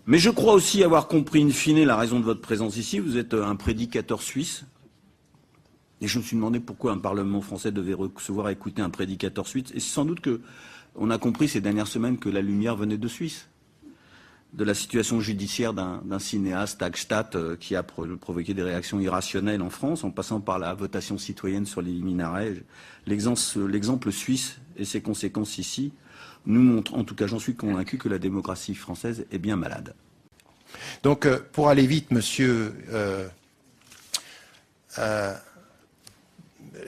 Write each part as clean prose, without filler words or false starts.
Mais je crois aussi avoir compris in fine la raison de votre présence ici. Vous êtes un prédicateur suisse. Et je me suis demandé pourquoi un Parlement français devait recevoir et écouter un prédicateur suisse. Et c'est sans doute qu'on a compris ces dernières semaines que la lumière venait de Suisse. De la situation judiciaire d'un cinéaste, Hagstatt, qui a provoqué des réactions irrationnelles en France, en passant par la votation citoyenne sur les liminarets. L'exemple suisse et ses conséquences ici nous montrent, en tout cas j'en suis convaincu, que la démocratie française est bien malade. Donc, pour aller vite, monsieur, je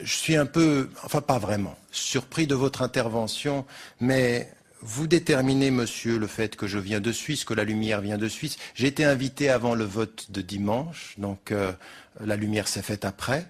suis un peu, enfin pas vraiment, surpris de votre intervention, mais vous déterminez, monsieur, le fait que je viens de Suisse, que la lumière vient de Suisse. J'ai été invité avant le vote de dimanche, donc la lumière s'est faite après,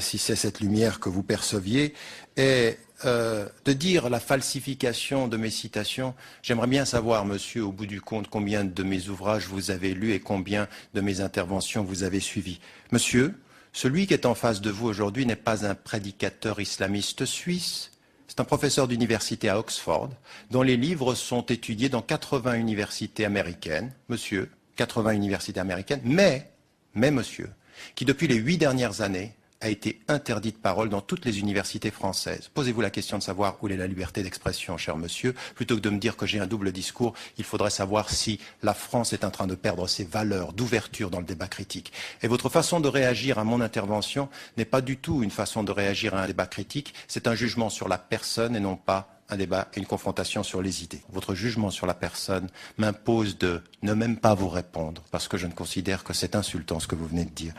si c'est cette lumière que vous perceviez. Et de dire la falsification de mes citations, j'aimerais bien savoir, monsieur, au bout du compte, combien de mes ouvrages vous avez lus et combien de mes interventions vous avez suivies. Monsieur, celui qui est en face de vous aujourd'hui n'est pas un prédicateur islamiste suisse. C'est un professeur d'université à Oxford, dont les livres sont étudiés dans 80 universités américaines, monsieur, 80 universités américaines, mais monsieur, qui depuis les 8 dernières années a été interdit de parole dans toutes les universités françaises. Posez-vous la question de savoir où est la liberté d'expression, cher monsieur. Plutôt que de me dire que j'ai un double discours, il faudrait savoir si la France est en train de perdre ses valeurs d'ouverture dans le débat critique. Et votre façon de réagir à mon intervention n'est pas du tout une façon de réagir à un débat critique, c'est un jugement sur la personne et non pas un débat et une confrontation sur les idées. Votre jugement sur la personne m'impose de ne même pas vous répondre, parce que je ne considère que c'est insultant ce que vous venez de dire.